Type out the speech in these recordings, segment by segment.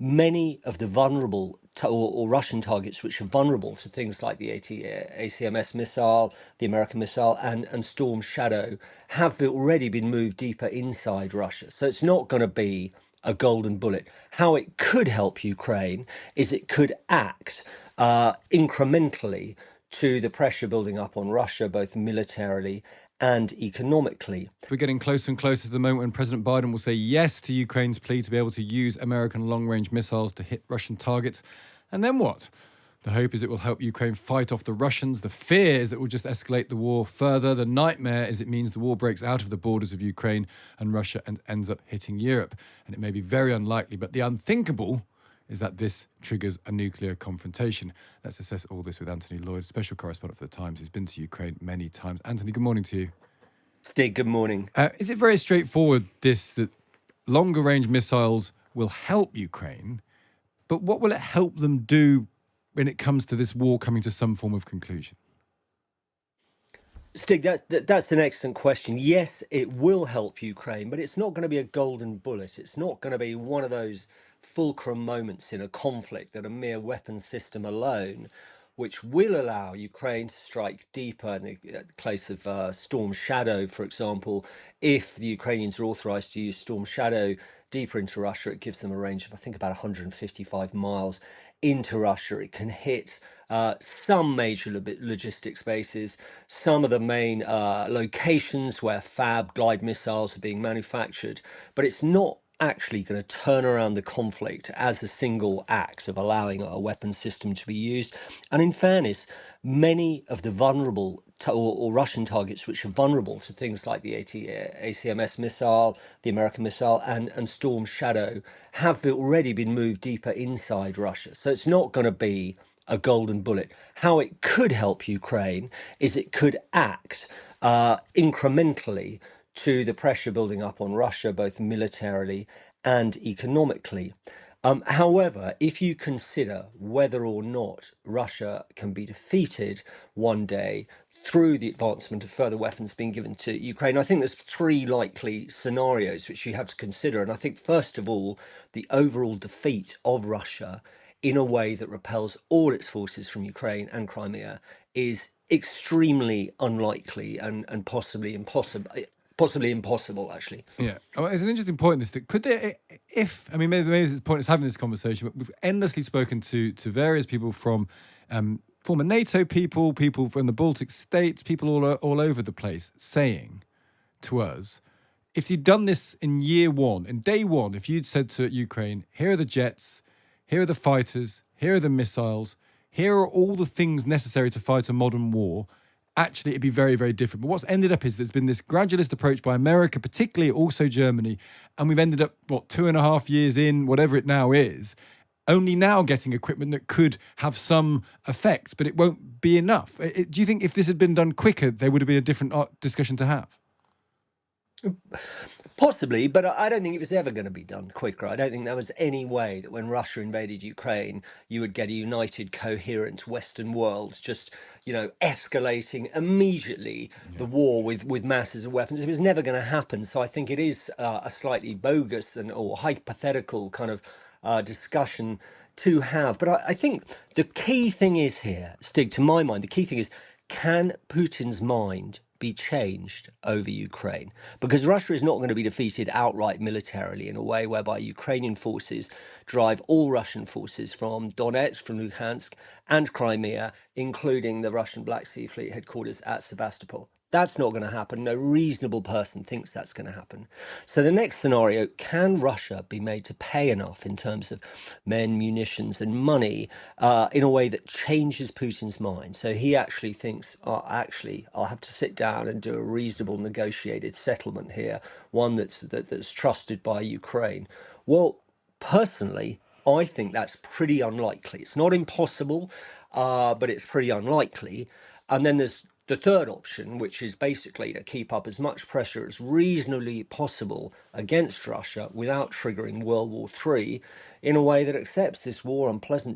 many of the vulnerable or Russian targets which are vulnerable to things like the ACMS missile, the American missile, and Storm Shadow have already been moved deeper inside Russia. So it's not going to be a golden bullet. How it could help Ukraine is it could act incrementally to the pressure building up on Russia, both militarily and economically. We're getting closer and closer to the moment when President Biden will say yes to Ukraine's plea to be able to use American long-range missiles to hit Russian targets. And then what? The hope is it will help Ukraine fight off the Russians. The fear is that it will just escalate the war further. The nightmare is it means the war breaks out of the borders of Ukraine and Russia and ends up hitting Europe. And it may be very unlikely, but the unthinkable is that this triggers a nuclear confrontation. Let's assess all this with Anthony Loyd, special correspondent for The Times, who's been to Ukraine many times. Anthony, good morning to you. Stig, good morning. Is it very straightforward, that longer-range missiles will help Ukraine, but what will it help them do when it comes to this war coming to some form of conclusion? Stig, that's an excellent question. Yes, it will help Ukraine, but it's not going to be a golden bullet. It's not going to be one of those fulcrum moments in a conflict that a mere weapon system alone, which will allow Ukraine to strike deeper in the case of Storm Shadow, for example. If the Ukrainians are authorized to use Storm Shadow deeper into Russia, it gives them a range of, I think, about 155 miles into Russia. It can hit some major logistics bases, some of the main locations where Fab glide missiles are being manufactured, but it's not actually going to turn around the conflict as a single act of allowing a weapon system to be used. And in fairness, many of the vulnerable or Russian targets which are vulnerable to things like the ACMS missile, the American missile, and Storm Shadow have already been moved deeper inside Russia. So it's not going to be a golden bullet. How it could help Ukraine is it could act incrementally to the pressure building up on Russia, both militarily and economically. However, if you consider whether or not Russia can be defeated one day through the advancement of further weapons being given to Ukraine, I think there's three likely scenarios which you have to consider. And I think, first of all, the overall defeat of Russia in a way that repels all its forces from Ukraine and Crimea is extremely unlikely and possibly impossible, actually. Yeah, well, it's an interesting point. Could there, maybe the point is having this conversation, but we've endlessly spoken to various people from former NATO people from the Baltic states, people all over the place, saying to us, if you'd done this in day one, if you'd said to Ukraine, here are the jets, here are the fighters, here are the missiles, here are all the things necessary to fight a modern war, actually it'd be very, very different. But what's ended up is there's been this gradualist approach by America, particularly also Germany, and we've ended up, 2.5 years in, whatever it now is, only now getting equipment that could have some effect, but it won't be enough. Do you think if this had been done quicker, there would have been a different discussion to have? Possibly, but I don't think it was ever going to be done quicker. I don't think there was any way that when Russia invaded Ukraine, you would get a united, coherent Western world just, escalating immediately the war with masses of weapons. It was never going to happen. So I think it is a slightly bogus or hypothetical kind of discussion to have. But I think the key thing is here, Stig, to my mind, the key thing is, can Putin's mind be changed over Ukraine? Because Russia is not going to be defeated outright militarily in a way whereby Ukrainian forces drive all Russian forces from Donetsk, from Luhansk and Crimea, including the Russian Black Sea Fleet headquarters at Sevastopol. That's not going to happen. No reasonable person thinks that's going to happen. So the next scenario, can Russia be made to pay enough in terms of men, munitions and money in a way that changes Putin's mind? So he actually thinks, I'll have to sit down and do a reasonable negotiated settlement here, one that's trusted by Ukraine. Well, personally, I think that's pretty unlikely. It's not impossible, but it's pretty unlikely. And then there's the third option, which is basically to keep up as much pressure as reasonably possible against Russia without triggering World War III in a way that accepts this war,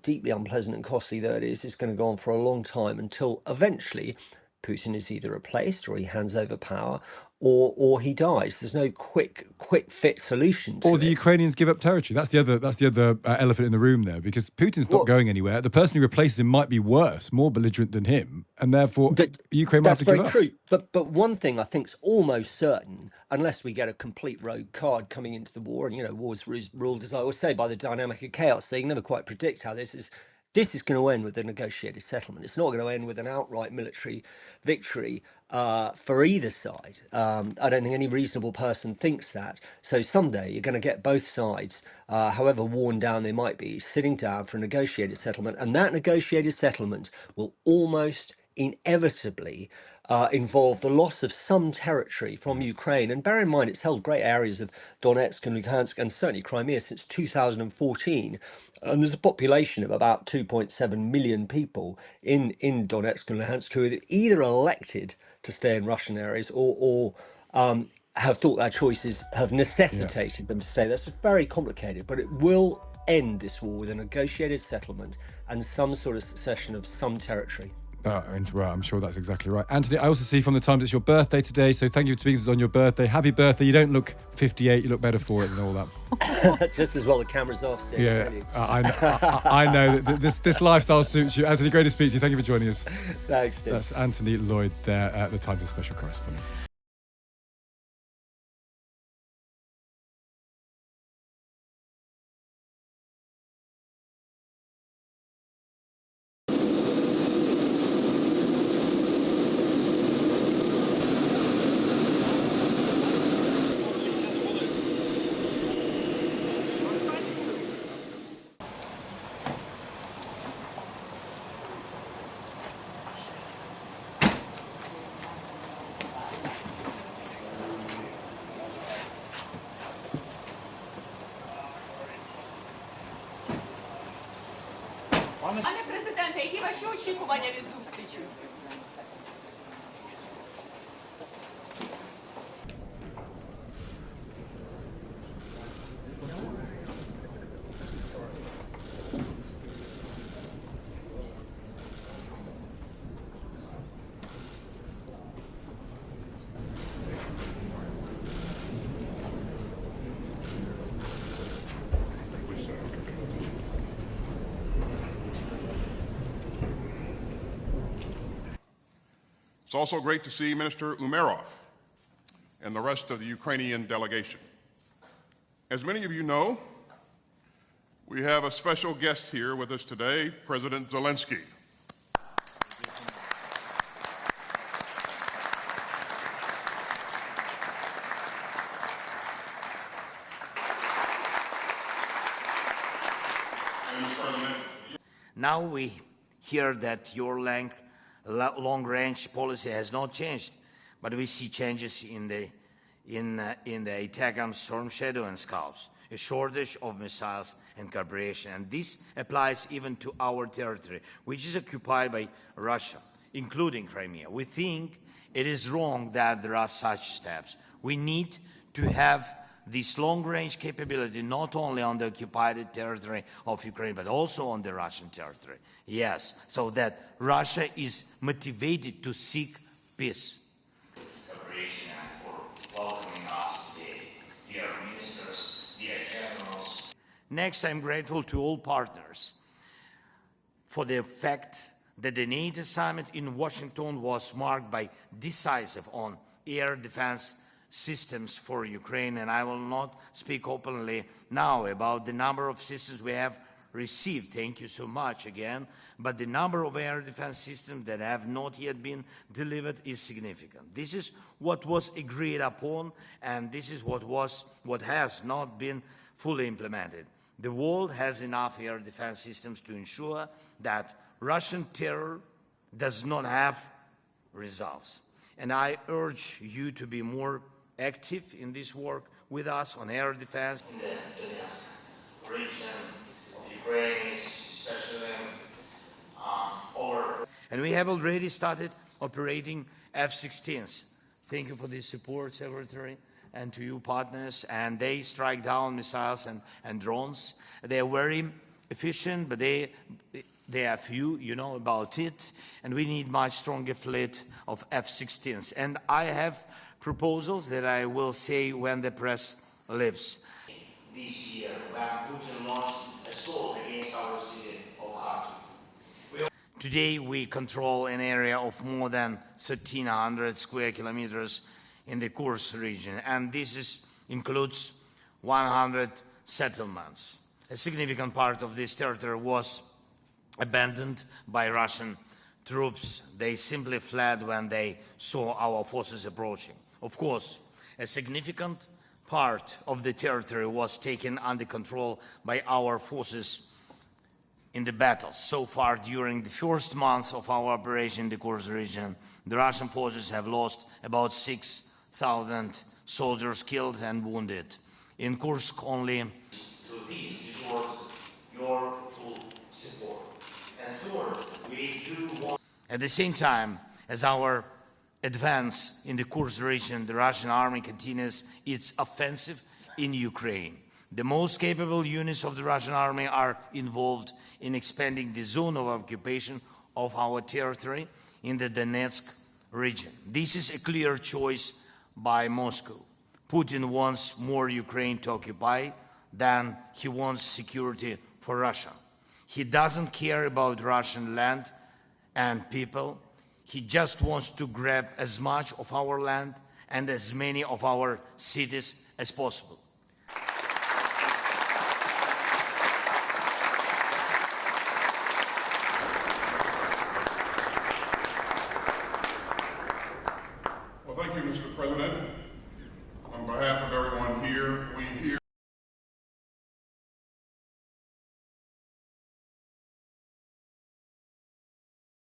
deeply unpleasant and costly though it is going to go on for a long time until eventually Putin is either replaced or he hands over power or he dies. There's no quick fit solution Or to the it. Ukrainians give up territory. That's the other elephant in the room there, because Putin's not Well, going anywhere. The person who replaces him might be worse, more belligerent than him, and therefore Ukraine might have that's to give very up. true. But one thing I think's almost certain, unless we get a complete rogue card coming into the war, and war's ruled, as I always say, by the dynamic of chaos. So you can never quite predict how this is. This is going to end with a negotiated settlement. It's not going to end with an outright military victory for either side. I don't think any reasonable person thinks that. So someday you're going to get both sides, however worn down they might be, sitting down for a negotiated settlement. And that negotiated settlement will almost inevitably involve the loss of some territory from Ukraine. And bear in mind, it's held great areas of Donetsk and Luhansk and certainly Crimea since 2014. And there's a population of about 2.7 million people in Donetsk and Luhansk who are either elected to stay in Russian areas or have thought their choices have Yeah. necessitated them to stay. That's very complicated, but it will end this war with a negotiated settlement and some sort of secession of some territory. And well, I'm sure that's exactly right. Anthony, I also see from the Times it's your birthday today, so thank you for speaking to us on your birthday. Happy birthday. You don't look 58, you look better for it and all that. Just as well the camera's off, Steve. Yeah, I know that this lifestyle suits you. Anthony, great to speak to you. Thank you for joining us. Thanks, Steve. That's Anthony Loyd there at the Times' special correspondent. Пане президенте, які ваші очікування від зустрічі? It's also great to see Minister Umerov and the rest of the Ukrainian delegation. As many of you know, we have a special guest here with us today, President Zelenskyy. Now we hear that your long-range policy has not changed, but we see changes in the ATACMS, Storm Shadow and Scalps, a shortage of missiles and cooperation, and this applies even to our territory, which is occupied by Russia, including Crimea. We think it is wrong that there are such steps. We need to have this long-range capability not only on the occupied territory of Ukraine, but also on the Russian territory. Yes, so that Russia is motivated to seek peace. Preparation for welcoming us today, dear ministers, dear generals. Next, I'm grateful to all partners for the fact that the NATO summit in Washington was marked by decisive on air defense systems for Ukraine, and I will not speak openly now about the number of systems we have received. Thank you so much again. But the number of air defense systems that have not yet been delivered is significant. This is what was agreed upon, and this is what has not been fully implemented. The world has enough air defense systems to ensure that Russian terror does not have results. And I urge you to be more active in this work with us on air defense. In the Donetsk region of Ukraine, especially and we have already started operating F-16s. Thank you for the support, Secretary, and to you partners. And they strike down missiles and drones. They are very efficient, but There are few, you know about it, and we need much stronger fleet of F-16s. And I have proposals that I will say when the press leaves. This year, when Putin launched assault against our city of Kharkiv. Today, we control an area of more than 1,300 square kilometers in the Kursk region, and this includes 100 settlements. A significant part of this territory was abandoned by Russian troops. They simply fled when they saw our forces approaching. Of course, a significant part of the territory was taken under control by our forces in the battles. So far, during the first months of our operation in the Kursk region, the Russian forces have lost about 6,000 soldiers killed and wounded. In Kursk, only to these deserve your full support. And third, we do want. At the same time as our advance in the Kursk region, the Russian army continues its offensive in Ukraine. The most capable units of the Russian army are involved in expanding the zone of occupation of our territory in the Donetsk region. This is a clear choice by Moscow. Putin wants more Ukraine to occupy than he wants security for Russia. He doesn't care about Russian land and people. He just wants to grab as much of our land and as many of our cities as possible. Well, thank you, Mr. President.